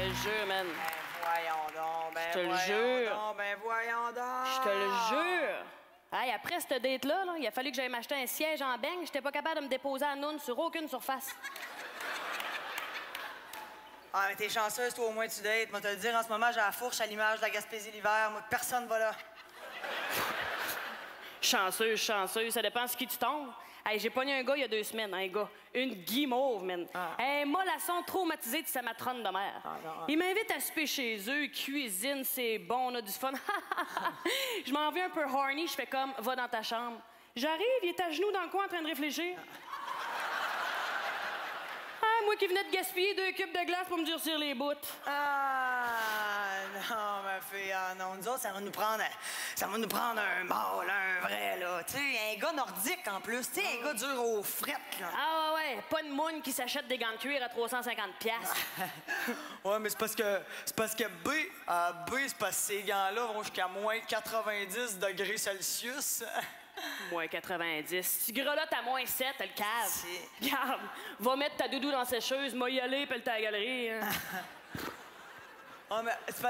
te le jure, man. Ben voyons donc, Je te le jure. ben voyons donc. Je te le jure. Hey, après cette date-là, là, il a fallu que j'aille m'acheter un siège en beigne. J'étais pas capable de me déposer à noun sur aucune surface. Ah, mais t'es chanceuse, toi, au moins, tu dates. Moi, te le dire, en ce moment, j'ai la fourche à l'image de la Gaspésie l'hiver. Moi, personne va là. Chanceuse, ça dépend sur qui tu tombes. Hey, j'ai pogné un gars il y a 2 semaines, un gars. Une guimauve, man. Un mollasson traumatisé de sa matrone de mère. Il m'invite à souper chez eux, il cuisine, c'est bon, on a du fun. Je m'en vais un peu horny, je fais comme, va dans ta chambre. J'arrive, il est à genoux dans le coin en train de réfléchir. Ah, moi qui venais de gaspiller 2 cubes de glace pour me durcir les bouts. Ah, non, ma fille, ah non. Nous autres, ça va nous prendre un mâle, un vrai, là. Tu sais, un gars nordique, en plus. Tu sais, un gars dur aux frettes, là. Ah ouais, pas de moune qui s'achète des gants de cuir à 350$. Ouais, mais c'est parce que B, c'est parce que ces gants-là vont jusqu'à moins 90 degrés Celsius. Moins 90. Tu grelottes à moins 7, le cave. Regarde, va mettre ta doudou dans la sécheuse, m'a y aller, pèle ta galerie. Hein. Ah, mais c'est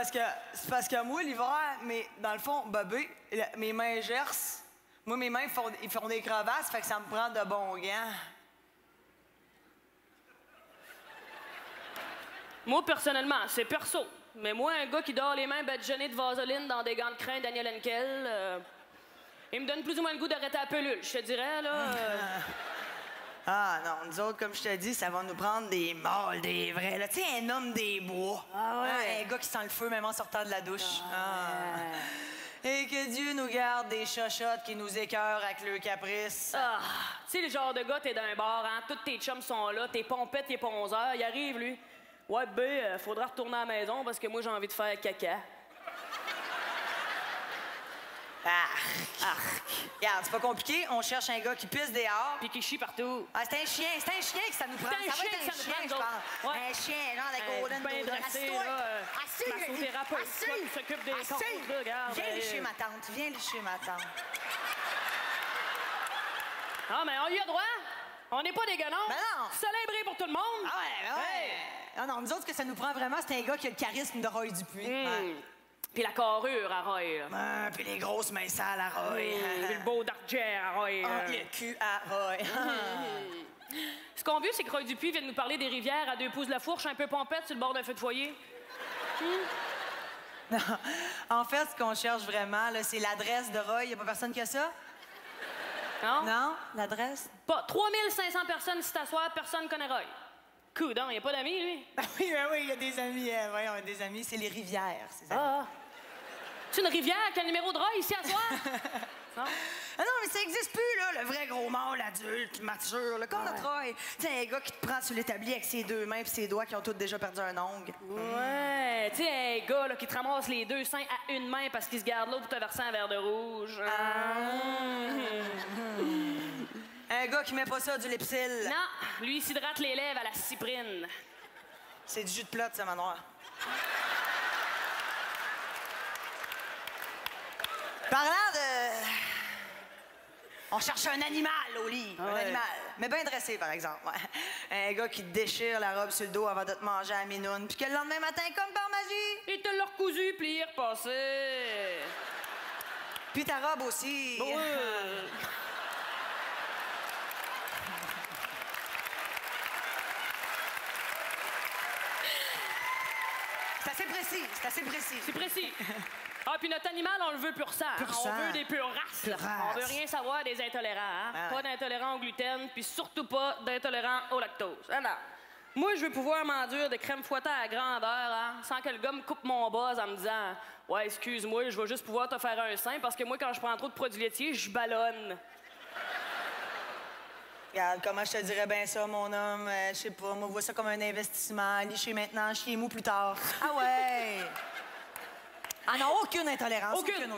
parce que moi, l'hiver, mais dans le fond, bébé, mes mains gercent. Moi, mes mains ils font des crevasses, fait que ça me prend de bons gants. Moi, personnellement, c'est perso. Mais moi, un gars qui dort les mains badigeonnées de vaseline dans des gants de crin Daniel Henkel, il me donne plus ou moins le goût d'arrêter la pelule, je te dirais, là. Ah non, nous autres, comme je te dis, ça va nous prendre des mâles, des vrais, là. Tu sais, un homme des bois. Ah ouais? Hein, un gars qui sent le feu même en sortant de la douche. Et que Dieu nous garde des chochottes qui nous écœurent avec le caprice. Ah, tu sais, le genre de gars, t'es dans un bar, hein, tous tes chums sont là, tes pompettes, il est pas 11 heures, il arrive, lui. Ouais, faudra retourner à la maison parce que moi, j'ai envie de faire caca. Arc. Regarde, c'est pas compliqué. On cherche un gars qui pisse dehors. Puis qui chie partout. Ah, c'est un chien que ça nous prend. C'est un Ça va chien être un que ça nous chien, prend, je nous autres. pense. Ouais. Un chien, genre de golden Ben doodle. dressé, Assis-toi. là. Assis. Massothérapeute. Assis. Toi qui s'occupe des Assis. comptes, là, regarde. Viens lécher ma tante. Viens lécher ma tante. Ah, mais on y a droit. On n'est pas des guenons. Ben non. Célébré pour tout le monde. Ah ouais, ben ouais. Ah non, nous autres, ce que ça nous prend vraiment, c'est un gars qui a le charisme de Roy Dupuis. Puis la carrure à Roy, là. Puis les grosses mains sales à Roy. Puis le beau d'argent à Roy. Le cul à Roy. Ce qu'on veut, c'est que Roy Dupuis vienne nous parler des rivières à 2 pouces de la fourche, un peu pompette sur le bord d'un feu de foyer. Non. En fait, ce qu'on cherche vraiment, là, c'est l'adresse de Roy. Il n'y a pas personne qui a ça? Non? Non? L'adresse? Pas 3500 personnes ici t'asseoir, personne connaît Roy. Coudon, il n'y a pas d'amis, lui? Oui, il y a des amis. Voyons, il y a des amis. C'est les rivières, ces amis. Ah! C'est une rivière qui a le numéro de Roy ici à soir? Non? Ah non, mais ça n'existe plus, là, le vrai gros mâle adulte, mature, là, comme notre Roy. Tu sais, un gars qui te prend sur l'établi avec ses 2 mains et ses doigts qui ont tous déjà perdu un ongle. Ouais, tu sais, un gars là, qui te ramasse les 2 seins à une main parce qu'il se garde l'autre pour te verser un verre de rouge. Un gars qui met pas ça du Lipsil. Non, lui, il s'hydrate les lèvres à la cyprine. C'est du jus de plot, ça, manoir. Parlant de... On cherche un animal au lit. Un animal. Mais bien dressé, par exemple. Ouais. Un gars qui te déchire la robe sur le dos avant de te manger à minoune, puis que le lendemain matin, comme par magie... Il te l'a recousu, puis il est repassé. Puis ta robe aussi. C'est assez précis, c'est assez précis. C'est précis. Ah, puis notre animal, on le veut pur sang. On veut des pures races. On veut rien savoir des intolérants. Hein? Pas d'intolérants au gluten, puis surtout pas d'intolérants au lactose. Ah non. Moi, je veux pouvoir m'enduire de crème fouettée à grandeur, hein, sans que le gars me coupe mon buzz en me disant « Ouais, excuse-moi, je vais juste pouvoir te faire un sein, parce que moi, quand je prends trop de produits laitiers, je ballonne. » Regarde, comment je te dirais bien ça, mon homme? Je sais pas, moi, vois ça comme un investissement. Licher maintenant, chier mou plus tard. Ah ouais! Ah non, aucune intolérance. Aucune.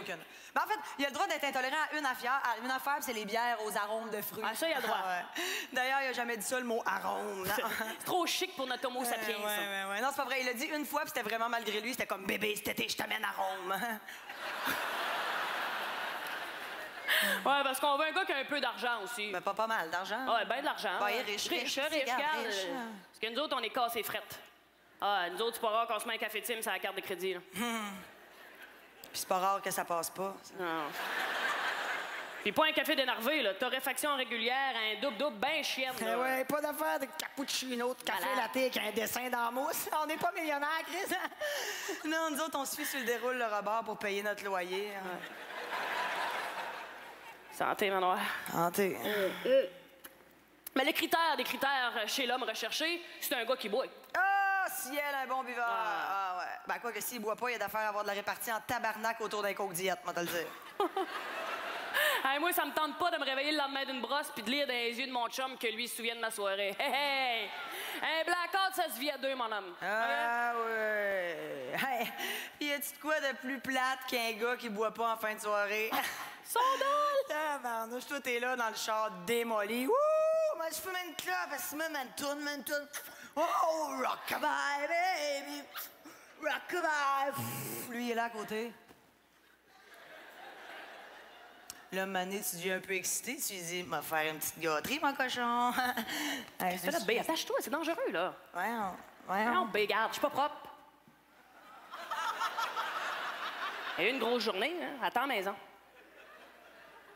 Ben, en fait, il a le droit d'être intolérant à une affaire. Une affaire, c'est les bières aux arômes de fruits. Ah, ça, il a le droit. Ouais. D'ailleurs, il a jamais dit ça, le mot arôme. C'est trop chic pour notre homo sapiens, ça. Ouais. Non, c'est pas vrai. Il l'a dit une fois, puis c'était vraiment malgré lui. C'était comme « Bébé, cet été, je t'amène à Rome. » Ouais, parce qu'on veut un gars qui a un peu d'argent aussi. Ben, pas mal d'argent. Ouais, ben de l'argent. Ben, il est riche. Regarde. Parce que nous autres, on est cassés frettes. Ah, nous autres, c'est pas rare qu'on se met un café Tim sur la carte de crédit, là. Puis c'est pas rare que ça passe pas. Non. Puis pas un café d'énervé, là. Torréfaction régulière, un double-double ben chienne, là. Ouais, pas d'affaire de cappuccino, de café latte avec un dessin dans la mousse. On n'est pas millionnaires, Chris. Non, nous autres, on se fie sur le déroule le rebord pour payer notre loyer. Santé, manoir. Santé. Mais les critères des critères chez l'homme recherché, c'est un gars qui boit. Ah, ciel, un bon buveur. Ah, ouais. Ben, quoi que s'il boit pas, il y a d'affaires à avoir de la répartie en tabarnak autour d'un coke diète, moi, te le dire. Hey, moi, ça me tente pas de me réveiller le lendemain d'une brosse puis de lire dans les yeux de mon chum que lui se souvient de ma soirée. Hey, hey! Un blackout, ça se vit à deux, mon homme. Ah, ouais. Hey, y a-tu de quoi de plus plate qu'un gars qui boit pas en fin de soirée? Son dol! Tabarnouche, toi, t'es là dans le char démoli. Wouh! Moi, je fume une clope, parce que moi, man tourne. Oh, rockabye, baby! Rockabye! Lui, il est là à côté. Là, Mané, tu deviens un peu excité. Tu lui dis, m'a faire une petite gâterie, mon cochon. Hey, fais là, B, attache-toi, c'est dangereux, là. Ouais. Non, B, garde, je suis pas propre. Il y a eu une grosse journée, hein. Attends à la maison.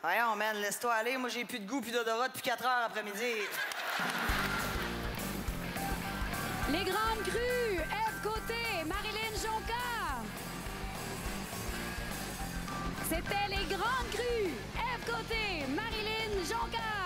Voyons, man, laisse-toi aller. Moi, j'ai plus de goût puis d'odorat depuis 4 heures après-midi. Les Grandes Crues, Ève Côté, Marilyn Jonca. C'était Les Grandes Crues, Ève Côté, Marilyn Jonca.